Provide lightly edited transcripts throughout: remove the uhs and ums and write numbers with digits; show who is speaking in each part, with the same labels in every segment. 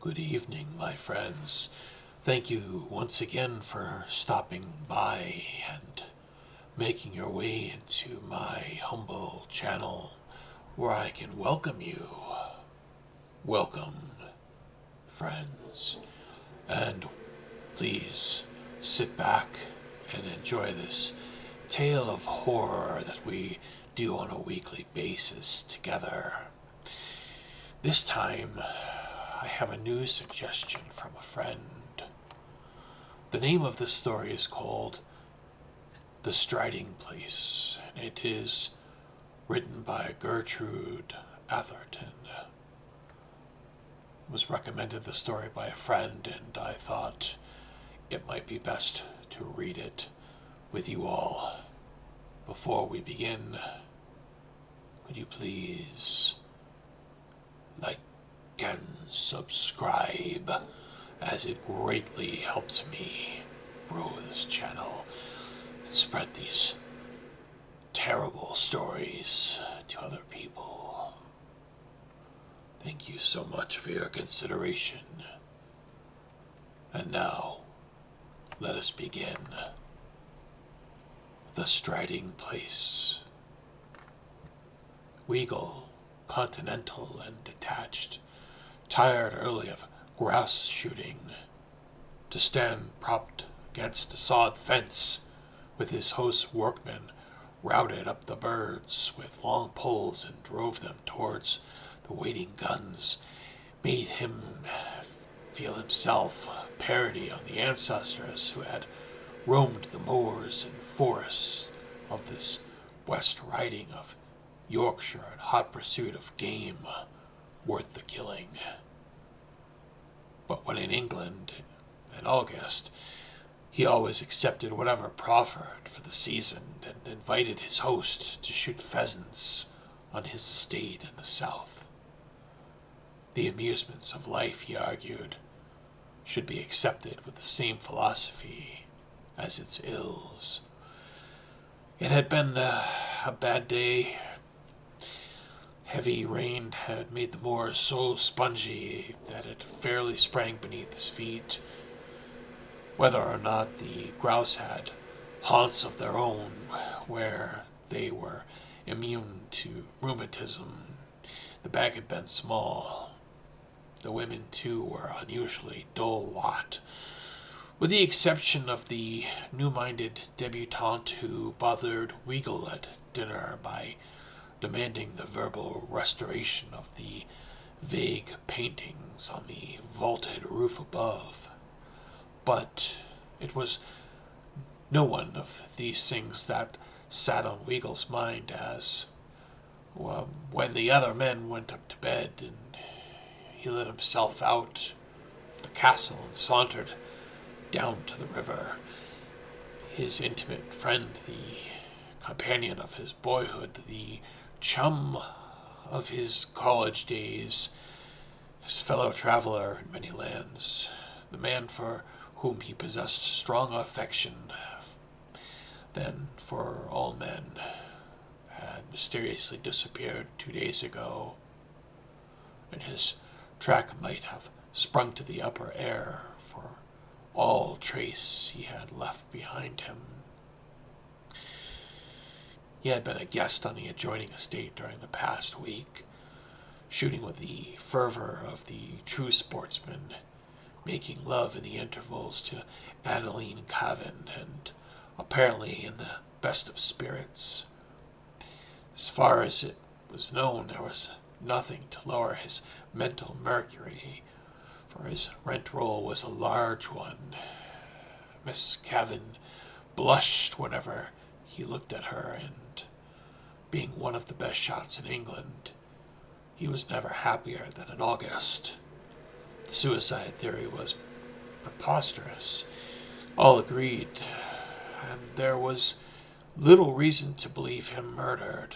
Speaker 1: Good evening, my friends. Thank you once again for stopping by and making your way into my humble channel where I can welcome you. Welcome, friends, and please sit back and enjoy this tale of horror that we do on a weekly basis together. This time, I have a new suggestion from a friend. The name of this story is called The Striding Place, and it is written by Gertrude Atherton. It was recommended the story by a friend, and I thought it might be best to read it with you all. Before we begin, could you please like and subscribe, as it greatly helps me grow this channel and spread these terrible stories to other people. Thank you so much for your consideration. And now, let us begin. The Striding Place. Weagle, continental and detached, tired early of grouse shooting, to stand propped against a sod fence with his host's workmen, routed up the birds with long poles and drove them towards the waiting guns, made him feel himself a parody on the ancestors who had roamed the moors and forests of this West Riding of Yorkshire in hot pursuit of game worth the killing. But when in England, in August, he always accepted whatever proffered for the season and invited his host to shoot pheasants on his estate in the south. The amusements of life, he argued, should be accepted with the same philosophy as its ills. It had been a bad day. Heavy rain had made the moors so spongy that it fairly sprang beneath his feet. Whether or not the grouse had haunts of their own where they were immune to rheumatism, the bag had been small. The women, too, were unusually dull lot, with the exception of the new-minded debutante who bothered Weagle at dinner by demanding the verbal restoration of the vague paintings on the vaulted roof above. But it was no one of these things that sat on Weagle's mind as, when the other men went up to bed and he let himself out of the castle and sauntered down to the river, his intimate friend, the companion of his boyhood, the chum of his college days, his fellow traveler in many lands, the man for whom he possessed strong affection than for all men, had mysteriously disappeared 2 days ago, and his track might have sprung to the upper air for all trace he had left behind him. He had been a guest on the adjoining estate during the past week, shooting with the fervor of the true sportsman, making love in the intervals to Adeline Cavan, and apparently in the best of spirits. As far as it was known, there was nothing to lower his mental mercury, for his rent roll was a large one. Miss Cavan blushed whenever he looked at her, and being one of the best shots in England, he was never happier than in August. The suicide theory was preposterous. All agreed, and there was little reason to believe him murdered.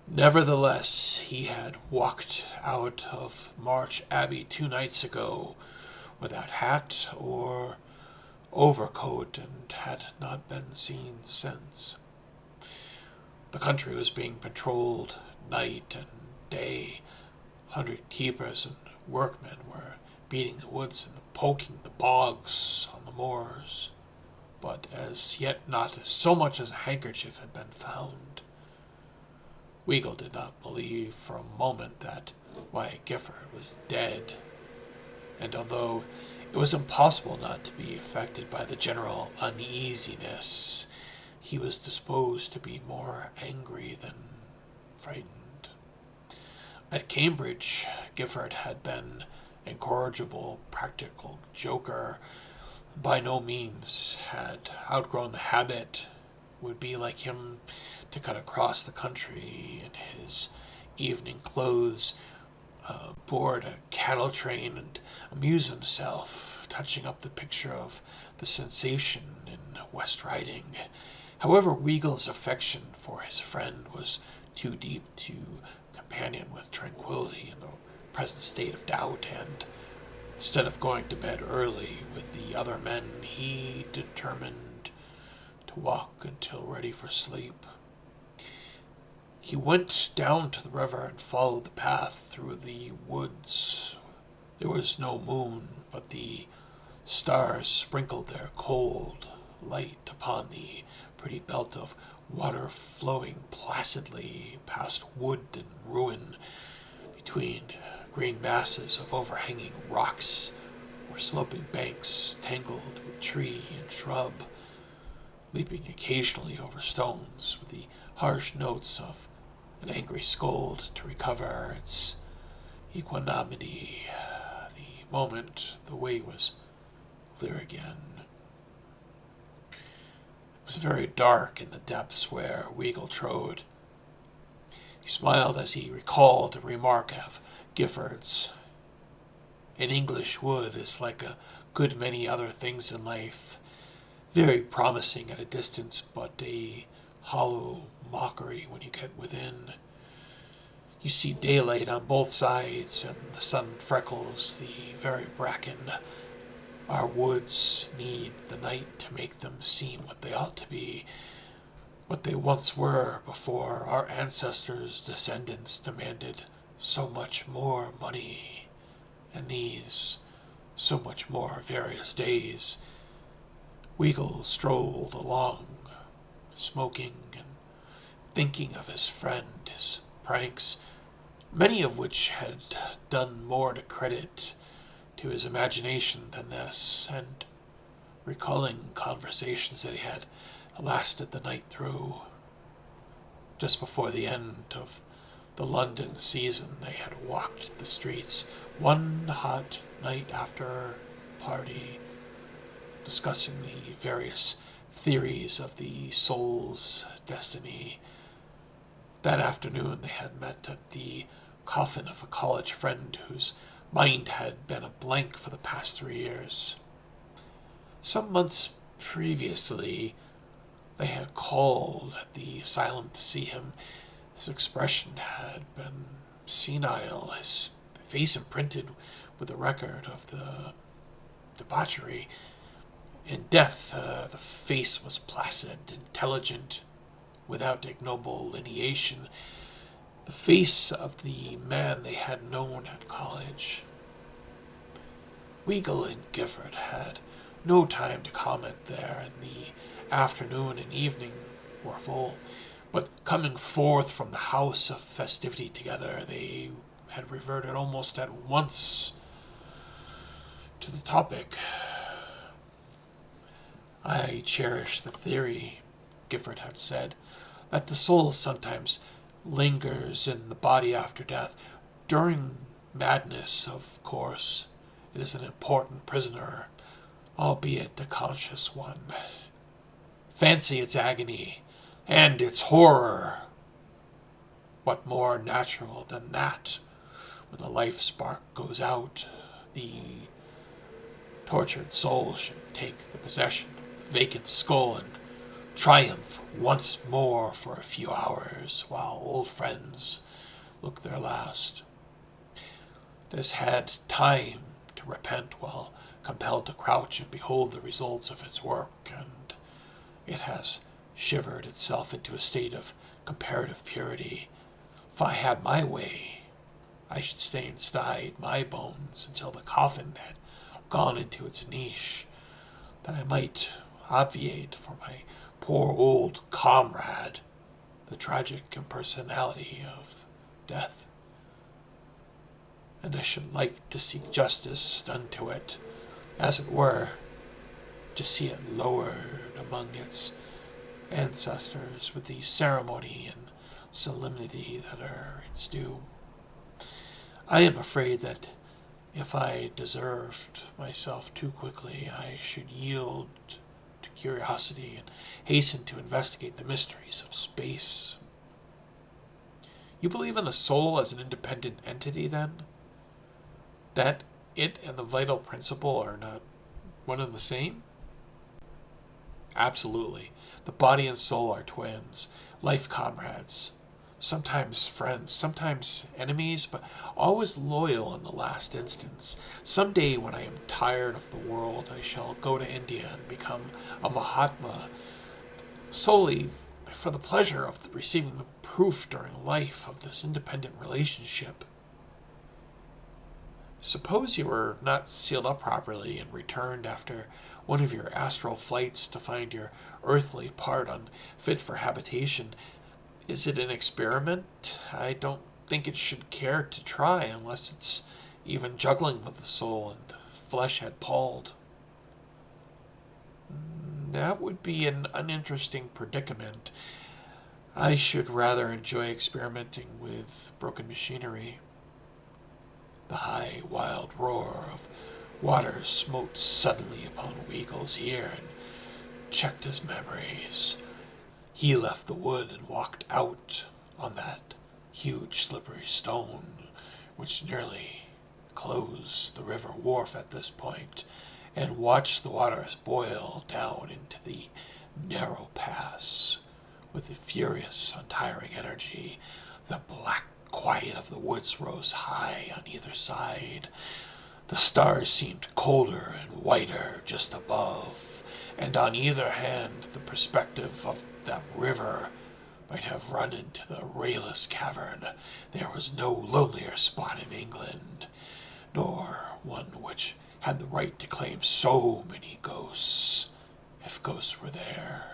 Speaker 1: Nevertheless, he had walked out of March Abbey 2 nights ago without hat or overcoat and had not been seen since. The country was being patrolled night and day. 100 keepers and workmen were beating the woods and poking the bogs on the moors, but as yet not so much as a handkerchief had been found. Weagle did not believe for a moment that Wyatt Gifford was dead, and although it was impossible not to be affected by the general uneasiness, he was disposed to be more angry than frightened. At Cambridge, Gifford had been an incorrigible, practical joker, by no means had outgrown the habit. It would be like him to cut across the country in his evening clothes, board a cattle train, and amuse himself touching up the picture of the sensation in West Riding. However, Weagle's affection for his friend was too deep to companion with tranquility in the present state of doubt, and instead of going to bed early with the other men, he determined to walk until ready for sleep. He went down to the river and followed the path through the woods. There was no moon, but the stars sprinkled their cold light upon the pretty belt of water flowing placidly past wood and ruin between green masses of overhanging rocks or sloping banks tangled with tree and shrub, leaping occasionally over stones with the harsh notes of an angry scold to recover its equanimity. The moment the way was clear again. It was very dark in the depths where Weagle trod. He smiled as he recalled a remark of Gifford's. An English wood is like a good many other things in life, very promising at a distance, but a hollow mockery when you get within. You see daylight on both sides, and the sun freckles the very bracken. Our woods need the night to make them seem what they ought to be, what they once were before our ancestors' descendants demanded so much more money, and these so much more various days. Weagle strolled along, smoking and thinking of his friend, his pranks, many of which had done more to credit to his imagination than this, and recalling conversations that he had lasted the night through. Just before the end of the London season, they had walked the streets one hot night after party, discussing the various theories of the soul's destiny. That afternoon they had met at the coffin of a college friend whose mind had been a blank for the past 3 years. Some months previously, they had called at the asylum to see him. His expression had been senile, his face imprinted with the record of the debauchery. In death, the face was placid, intelligent, without ignoble lineation, the face of the man they had known at college. Weagle and Gifford had no time to comment there, and the afternoon and evening were full. But coming forth from the house of festivity together, they had reverted almost at once to the topic. I cherish the theory, Gifford had said, that the soul sometimes lingers in the body after death. During madness, of course, it is an important prisoner, albeit a conscious one. Fancy its agony and its horror. What more natural than that? When the life spark goes out, the tortured soul should take the possession of the vacant skull and triumph once more for a few hours while old friends look their last. It has had time to repent while compelled to crouch and behold the results of its work, and it has shivered itself into a state of comparative purity. If I had my way, I should stay inside my bones until the coffin had gone into its niche, that I might obviate for my poor old comrade the tragic impersonality of death. And I should like to seek justice done to it, as it were, to see it lowered among its ancestors with the ceremony and solemnity that are its due. I am afraid that if I deserved myself too quickly, I should yield to curiosity and hasten to investigate the mysteries of space. You believe in the soul as an independent entity, then? That it and the vital principle are not one and the same? Absolutely. The body and soul are twins, life comrades, sometimes friends, sometimes enemies, but always loyal in the last instance. Someday, when I am tired of the world, I shall go to India and become a Mahatma, solely for the pleasure of receiving the proof during life of this independent relationship. Suppose you were not sealed up properly and returned after one of your astral flights to find your earthly part unfit for habitation. Is it an experiment? I don't think it should care to try unless it's even juggling with the soul and flesh had palled. That would be an uninteresting predicament. I should rather enjoy experimenting with broken machinery. The high, wild roar of water smote suddenly upon Weagle's ear and checked his memories. He left the wood and walked out on that huge slippery stone, which nearly closed the river wharf at this point, and watched the waters boil down into the narrow pass with a furious, untiring energy. The black quiet of the woods rose high on either side. The stars seemed colder and whiter just above, and on either hand the perspective of that river might have run into the rayless cavern. There was no lonelier spot in England, nor one which had the right to claim so many ghosts, if ghosts were there.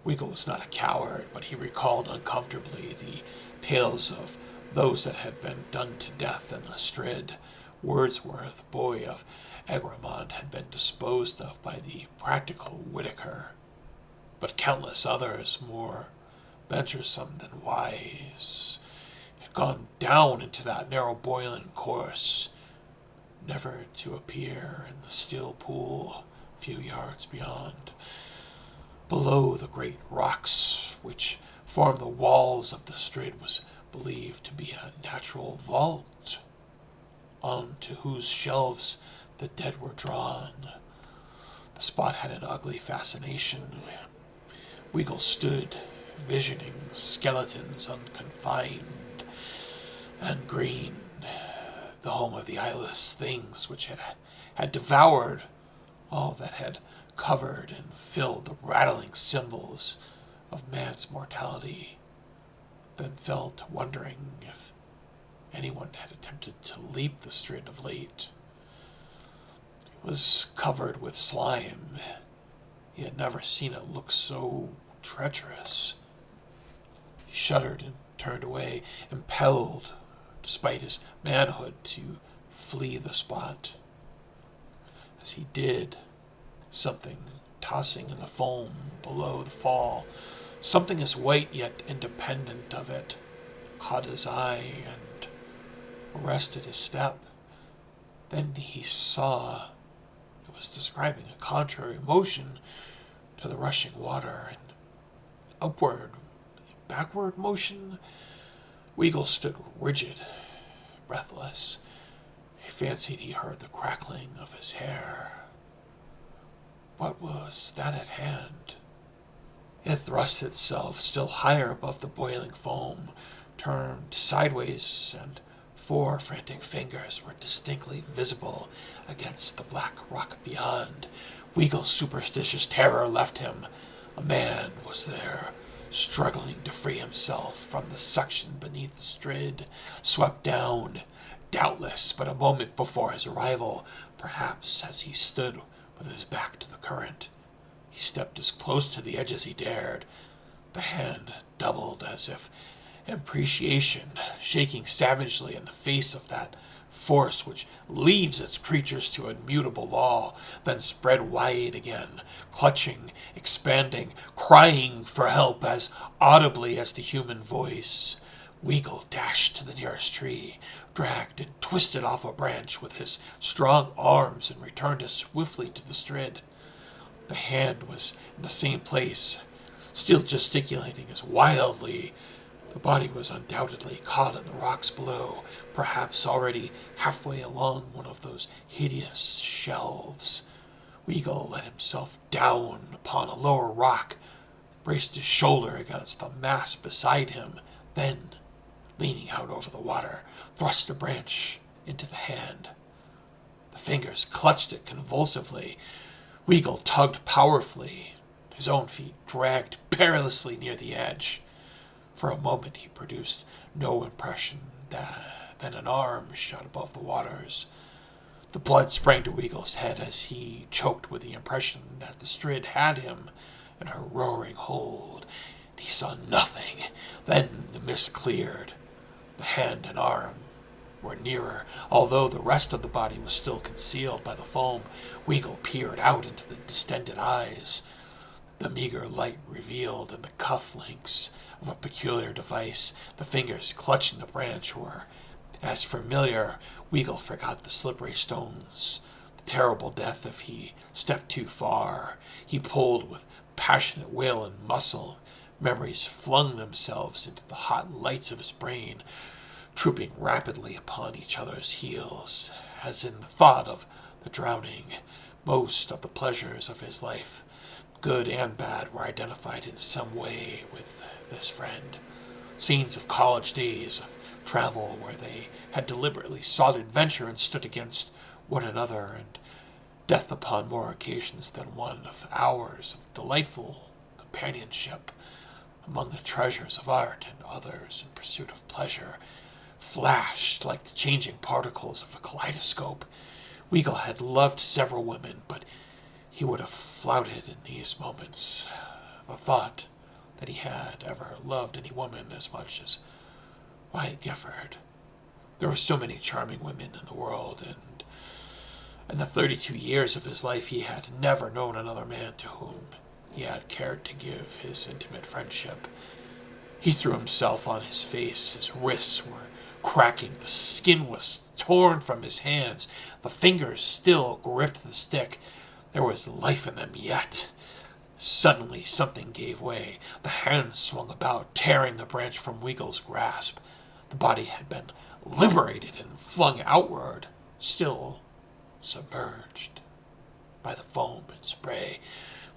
Speaker 1: Weagle was not a coward, but he recalled uncomfortably the tales of those that had been done to death in the Strid. Wordsworth, boy of Egremont, had been disposed of by the practical Whitaker, but countless others, more venturesome than wise, had gone down into that narrow boiling course, never to appear in the still pool a few yards beyond. Below the great rocks which formed the walls of the Strid was believed to be a natural vault, onto whose shelves the dead were drawn. The spot had an ugly fascination. Weagle stood, visioning skeletons unconfined and green, the home of the eyeless things which had devoured all that had covered and filled the rattling symbols of man's mortality, then fell to wondering if anyone had attempted to leap the Strid of late. It was covered with slime. He had never seen it look so treacherous. He shuddered and turned away, impelled, despite his manhood, to flee the spot. As he did, something tossing in the foam below the fall, something as white yet independent of it, caught his eye and arrested his step. Then he saw it was describing a contrary motion to the rushing water, and upward, backward motion. Weagle stood rigid, breathless. He fancied he heard the crackling of his hair. What was that at hand? It thrust itself still higher above the boiling foam, turned sideways, and 4 frantic fingers were distinctly visible against the black rock beyond. Weagle's superstitious terror left him. A man was there, struggling to free himself from the suction beneath the strid, swept down, doubtless but a moment before his arrival, perhaps as he stood with his back to the current. He stepped as close to the edge as he dared, the hand doubled as if in appreciation, shaking savagely in the face of that force which leaves its creatures to immutable law, then spread wide again, clutching, expanding, crying for help as audibly as the human voice. Weagle dashed to the nearest tree, dragged and twisted off a branch with his strong arms, and returned as swiftly to the strid. The hand was in the same place, still gesticulating as wildly. The body was undoubtedly caught in the rocks below, perhaps already halfway along one of those hideous shelves. Weagle let himself down upon a lower rock, braced his shoulder against the mass beside him, then, leaning out over the water, thrust a branch into the hand. The fingers clutched it convulsively. Weagle tugged powerfully. His own feet dragged perilously near the edge. For a moment he produced no impression than an arm shot above the waters. The blood sprang to Weagle's head as he choked with the impression that the strid had him in her roaring hold. He saw nothing. Then the mist cleared. The hand and arm were nearer, although the rest of the body was still concealed by the foam. Weagle peered out into the distended eyes. The meager light revealed in the cufflinks of a peculiar device. The fingers clutching the branch were as familiar. Weagle forgot the slippery stones, the terrible death if he stepped too far. He pulled with passionate will and muscle. Memories flung themselves into the hot lights of his brain, trooping rapidly upon each other's heels, as in the thought of the drowning. Most of the pleasures of his life, good and bad, were identified in some way with this friend. Scenes of college days, of travel where they had deliberately sought adventure and stood against one another, and death upon more occasions than one, of hours of delightful companionship among the treasures of art and others in pursuit of pleasure, flashed like the changing particles of a kaleidoscope. Weagle had loved several women, but he would have flouted in these moments the thought that he had ever loved any woman as much as Wyatt Gifford. There were so many charming women in the world, and in the 32 years of his life he had never known another man to whom he had cared to give his intimate friendship. He threw himself on his face. His wrists were cracking. The skin was torn from his hands. The fingers still gripped the stick. There was life in them yet. Suddenly something gave way. The hand swung about, tearing the branch from Weagle's grasp. The body had been liberated and flung outward, still submerged by the foam and spray.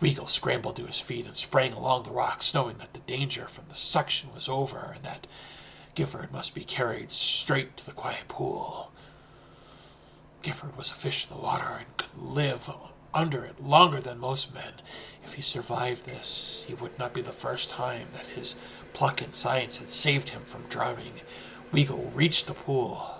Speaker 1: Weagle scrambled to his feet and sprang along the rocks, knowing that the danger from the suction was over and that Gifford must be carried straight to the quiet pool. Gifford was a fish in the water and could live under it longer than most men. If he survived this, he would not be the first time that his pluck and science had saved him from drowning. Weagle reached the pool.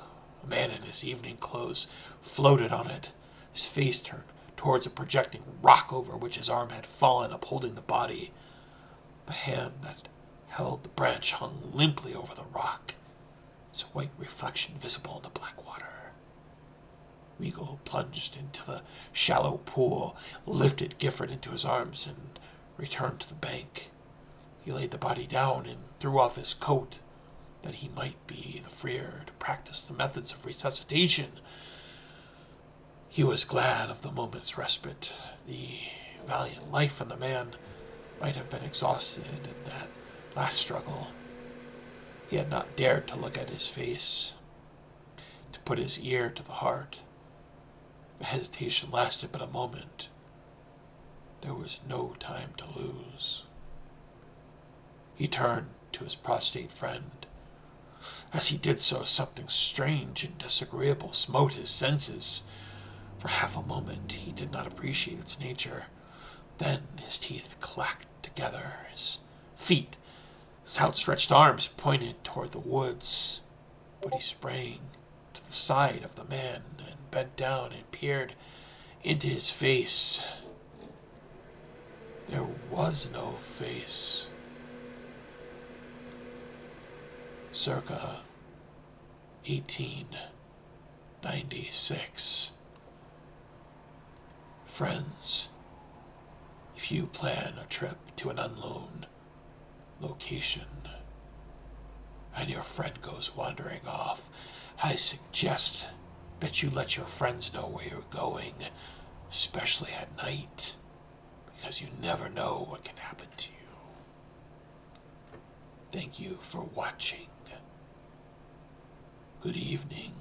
Speaker 1: A man in his evening clothes floated on it, his face turned towards a projecting rock over which his arm had fallen, upholding the body. The hand that held the branch hung limply over the rock, its white reflection visible in the black water. Weagle plunged into the shallow pool, lifted Gifford into his arms, and returned to the bank. He laid the body down and threw off his coat, that he might be the freer to practice the methods of resuscitation. He was glad of the moment's respite. The valiant life in the man might have been exhausted in that last struggle. He had not dared to look at his face, to put his ear to the heart. The hesitation lasted but a moment. There was no time to lose. He turned to his prostrate friend. As he did so, something strange and disagreeable smote his senses. For half a moment he did not appreciate its nature. Then his teeth clacked together, his feet His outstretched arms pointed toward the woods, but he sprang to the side of the man and bent down and peered into his face. There was no face. Circa 1896. Friends, if you plan a trip to an unknown location and your friend goes wandering off, I suggest that you let your friends know where you're going, especially at night, because you never know what can happen to you. Thank you for watching. Good evening.